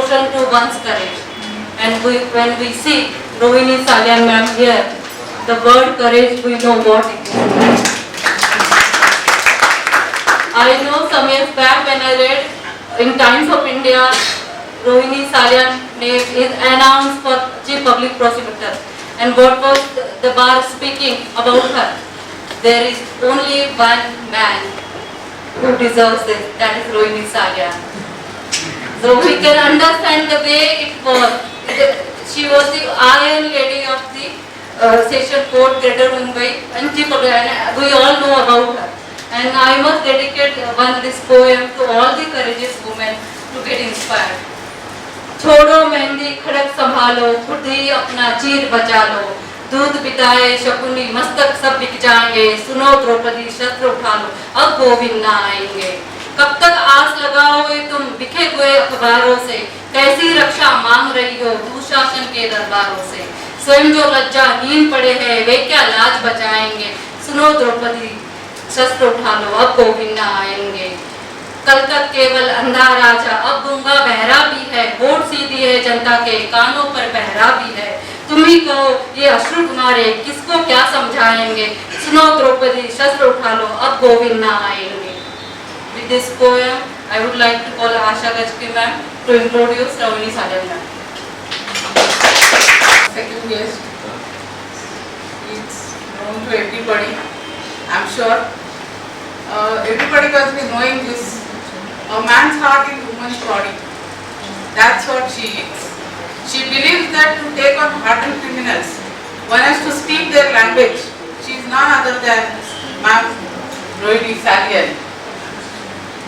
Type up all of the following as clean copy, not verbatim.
devotion to one's courage. And when we see Rohini Salian ma'am here, the word courage, we know what it is. I know some years back when I read in Times of India, Rohini Salian name is announced for Chief Public Prosecutor. And what was the bar speaking about her? There is only one man who deserves this, that is Rohini Salian. So we can understand the way it was. She was the Iron Lady of the Session Court, Greater Mumbai, and we all know about her. And I must dedicate this poem to all the courageous women to get inspired. छोड़ो मेहंदी खड़क संभालो, खुद ही अपना चीर बचा लो, दूध पिताए शकुनी मस्तक सब बिक जाएंगे, सुनो द्रौपदी शस्त्र उठा लो, अब गोविंद ना आएंगे। कब तक आस लगाओगे तुम बिखे हुए अखबारों से, कैसी रक्षा मांग रही हो दुशासन के दरबारों से, स्वयं जो लज्जाहीन पड़े हैं वे क्या लाज बचाएंगे, सुनो द्रौपदी शस्त्र उठा लो, अब गोविंद ना आएंगे। कल तक केवल अंधा राजा, अब गूंगा बहरा भी है, वोट सीधी है जनता के कानों पर पहरा भी है, तुम ही कहो ये अश्रु तुम्हारे किसको क्या समझाएंगे, सुनो द्रौपदी शस्त्र उठा लो, अब गोविंद ना आएंगे। With this poem, I would like to call Asha Gajke ma'am to introduce Rohini Salian ma'am. Second guest, it's known to everybody, I'm sure. Everybody must be knowing this. A man's heart in woman's body. That's what she is. She believes that to take on hardened criminals, one has to speak their language. She is none other than Ma'am Rohini Salian.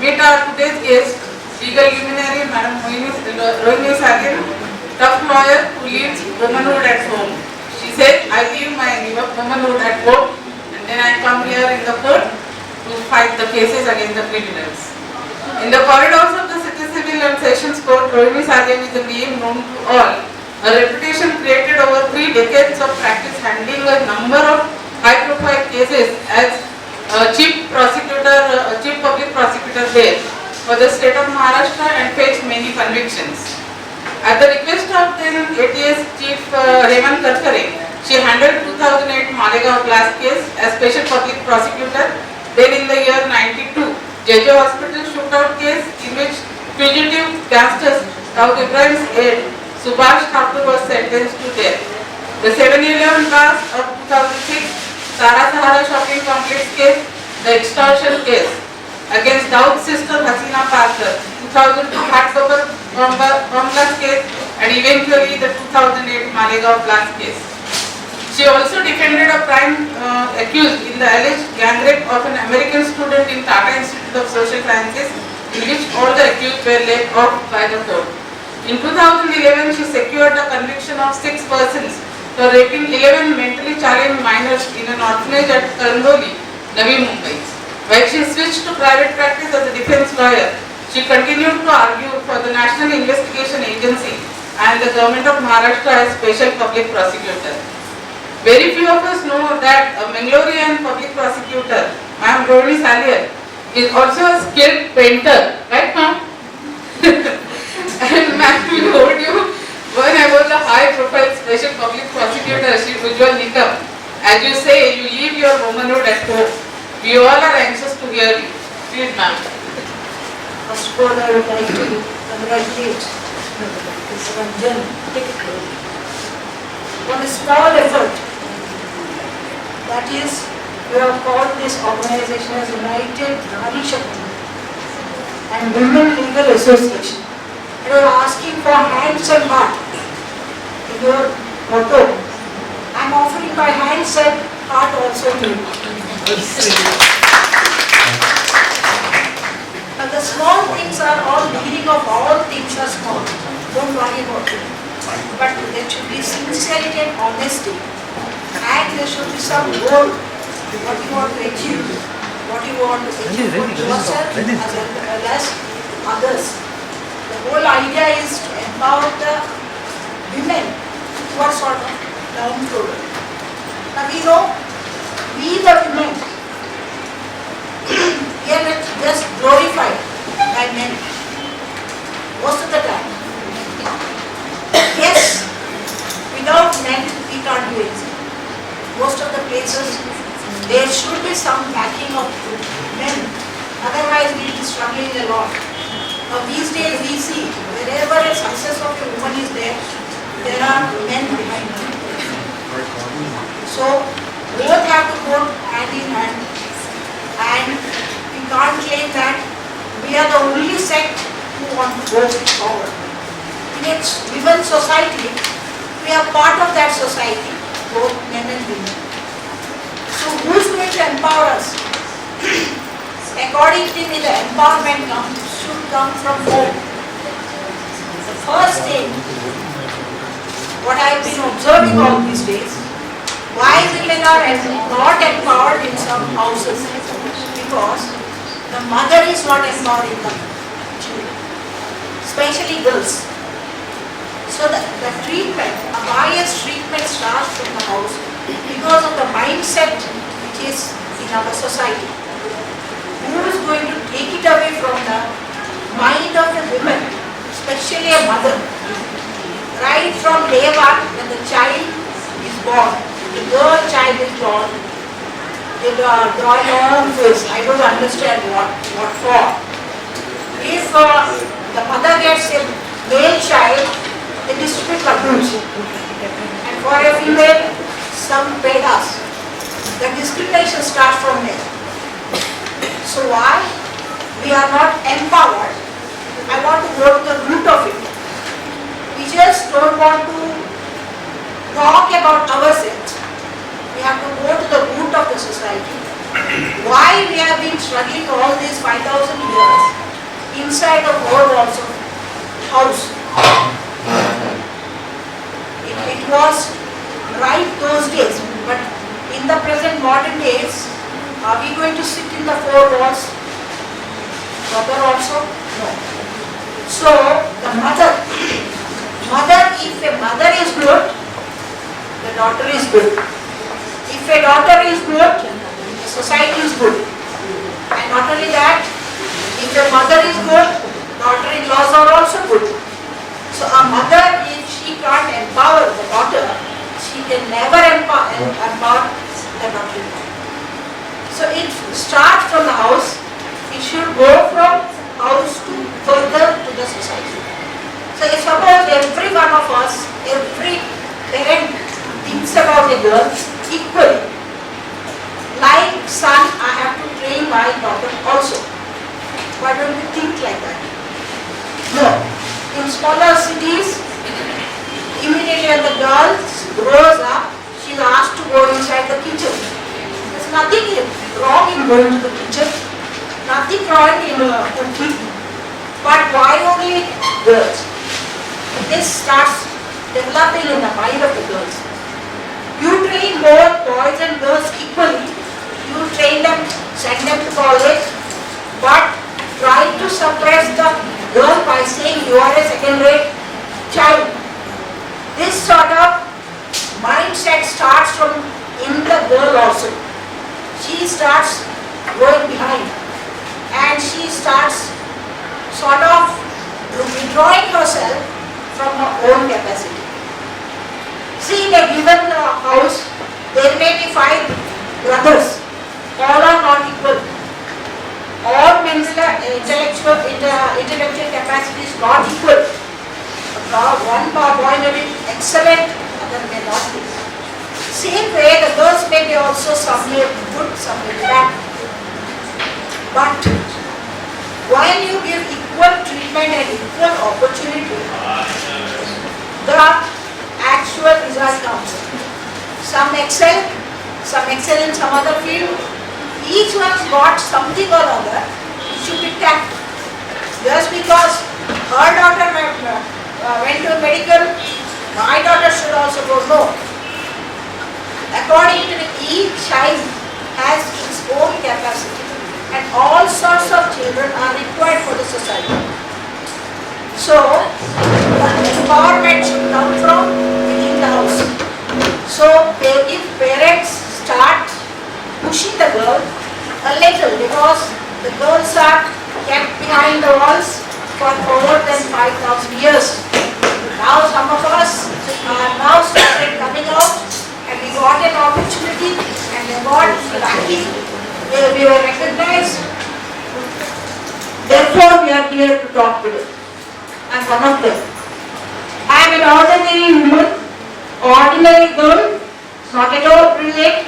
Meet our today's guest, legal luminary Madam Rohini Salian, tough lawyer who leads womanhood at home. She said, I leave my womanhood at home and then I come here in the court to fight the cases against the criminals. In the corridors of the City Civil and Sessions Court, Rohini Salian is a name known to all. A reputation created over 3 decades of practice handling a number of high-profile cases as Chief Public Prosecutor there for the state of Maharashtra and faced many convictions. At the request of then ATS Chief Hemant Karkare, she handled 2008 Malegaon blast case as Special Public Prosecutor. Then in the year 92, JJ Hospital shootout case in which fugitive gangsters Dawood Ibrahim's aide Subhash Thakur was sentenced to death. The 7/11 blast of 2006, Sara Sahara shopping complex case, the extortion case against Dawood's sister Hasina Parker, 2002 Hattober bomb blast case, and eventually the 2008 Malegaon blast case. She also defended a crime accused in the alleged gang rape of an American student in Tata Institute of Social Sciences, in which all the accused were let off by the court. In 2011, she secured the conviction of 6 persons for raping 11 mentally challenged minors in an orphanage at Karandoli, Navi Mumbai. While she switched to private practice as a defense lawyer, she continued to argue for the National Investigation Agency and the Government of Maharashtra as Special Public Prosecutor. Very few of us know that a Mangalorean public prosecutor, Ma'am Rohini Salian, is also a skilled painter, right ma'am? And ma'am, we told you when I was a high-profile special public prosecutor, Shri Ujjwal Nikam. As you say, you leave your womanhood at home. We all are anxious to hear you. Please ma'am. First of all, I would like to congratulate Ms. Ranjan on a small effort. That is, we have called this organization as United Nari Shakti and Women Legal Association. And we are asking for hands and heart in your motto. I am offering my hands and heart also to you. But the small things are all beginning of all things are small. Don't worry about it. But there should be sincerity and honesty. And there should be some goal, what you want to achieve, what you want to achieve for yourself as well as others. The whole idea is to empower the women who are sort of downtrodden. Now we know, we the women, we are not just glorified by men most of the time. there should be some backing of men. Otherwise, we will be struggling a lot. Now, these days we see wherever a success of a woman is there, there are men behind her. So, both have to go hand in hand, and we can't claim that we are the only sect who want to go forward. In a women's society, we are part of that society, both men and women. So who's going to empower us? According to me, the empowerment should come from home. The first thing, what I have been observing all these days, why women are not empowered in some houses? Because the mother is not empowering them, especially girls. So the treatment, a biased treatment starts from the house because of the mindset which is in our society. Who is going to take it away from the mind of a woman, especially a mother? Right from day one, when the child is born, the girl child is born, they draw a long face. I don't understand what for. If the mother gets a male child, they distribute cartoons. And for a female, some pedas. The discrimination starts from there. So why we are not empowered? I want to go to the root of it. We just don't want to talk about ourselves. We have to go to the root of the society. Why we have been struggling all these 5,000 years inside the four walls of house. It was right those days, but in the present modern days, are we going to sit in the four walls? Brother also? No. So, the mother, if a mother is good, the daughter is good. If a daughter is good, the society is good. And not only that, if a mother is good, daughter-in-laws are also good. So a mother, if she can't empower the daughter, she can never empower the daughter-in-law. So it starts from the house, it should go from house to further to the society. So if suppose every one of us, every parent thinks about a girl equally, like son, I have to train my daughter also. Why don't we think like that? No. In smaller cities, immediately when the girl grows up, she is asked to go inside the kitchen. There is nothing wrong in going to the kitchen, nothing wrong in cooking. But why only girls? This starts developing in the mind of the girls. You train both boys and girls equally. You train them, send them to college, but try to suppress the girl by saying you are a second-rate child. This sort of mindset starts from in the girl also. She starts going behind and she starts sort of withdrawing herself from her own capacity. See, in a given house, there may be 5 brothers. All are not equal. All men's intellectual capacity is not equal. One boy may be excellent, other may not be. Same way, the girls may be also some may be good, some may be bad. But while you give equal treatment and equal opportunity, the actual result comes. Some excel in some other field. Each one's got something or other, it should be tapped. Just because her daughter went to medical, my daughter should also go. No. According to each child has its own capacity and all sorts of children are required for the society. So, the empowerment should come from within the house. So, if parents start pushing the girl a little, because the girls are kept behind the walls for more than 5,000 years. Now some of us are now started coming out and we got an opportunity and they got here to talk today. I'm one of them. I am an ordinary woman, ordinary girl, not at all brilliant,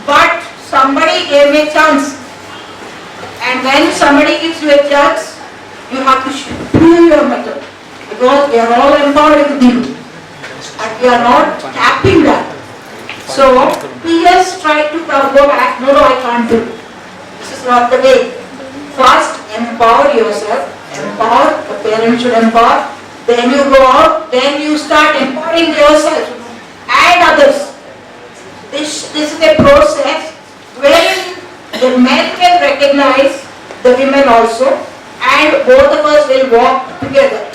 but somebody gave me a chance. And when somebody gives you a chance, you have to prove your method. Because we are all empowered with you. And we are not tapping that. So, we just try to go back, no, I can't do. This is not the way. First, empower yourself. Empower, the parents should empower. Then you go out, then you start empowering yourself and others. This is a process wherein the men can recognize the women also, and both of us will walk together.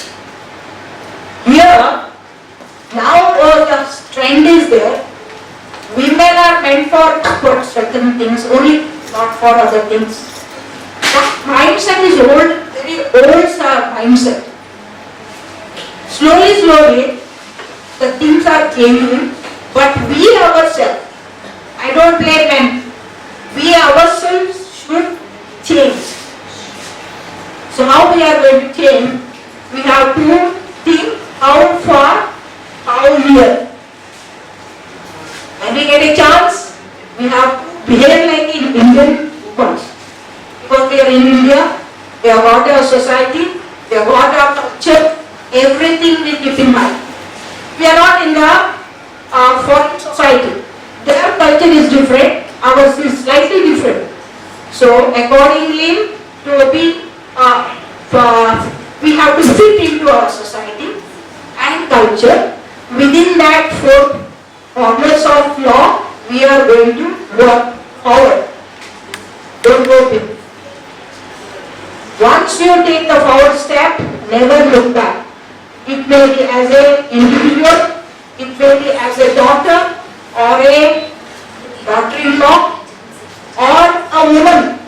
Here, now the trend is there. Women are meant for certain things, only not for other things. That mindset is old, very old mindset. Slowly, the things are changing, but we ourselves, I don't blame men, we ourselves should change. So how we are going to change? We have to think how far, how near. When we get a chance, we have to behave like in Indian ones. Because we are in India, we have got our society, we have got our culture, everything we keep in mind. We are not in the foreign society. Their culture is different, ours is slightly different. So accordingly, to be, we have to fit into our society and culture. Within that four formulas of law, we are going to work forward. Don't go back. Once you take the forward step, never look back. It may be as an individual, it may be as a daughter or a daughter-in-law or a woman.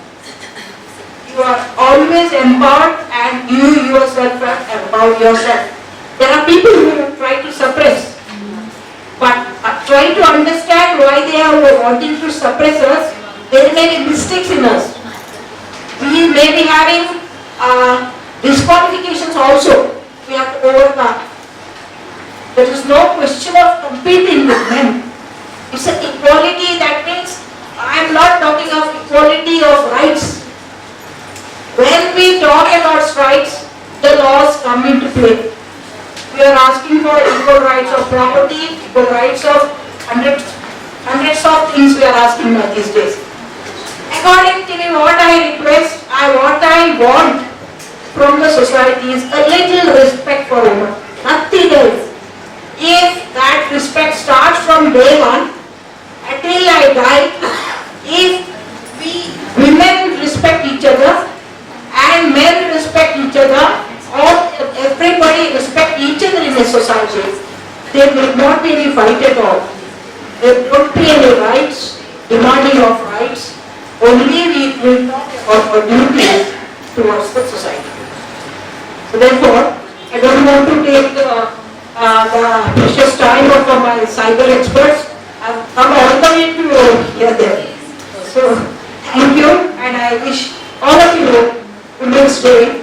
You are always empowered and you yourself are empowered yourself. There are people who try to suppress, but try to understand why they are wanting to suppress us. There may be mistakes in us. We may be having disqualifications also. We have to overcome. There is no question of competing with men. It's an equality. That means I am not talking of equality of rights. When we talk about rights, the laws come into play. We are asking for equal rights of property, equal rights of hundreds of things we are asking now these days. According to me, what I request, what I want from the society is a little respect for women, nothing else. If that respect starts from day one, until I die, if women respect each other and men respect each other, or everybody respect each other in a society, there will not be any fight at all. There won't be any rights, demanding of rights, only we will talk about our duties towards the society. So therefore, I don't want to take the precious time of my cyber experts. I've come all the way to hear them. So thank you, and I wish all of you Women's Day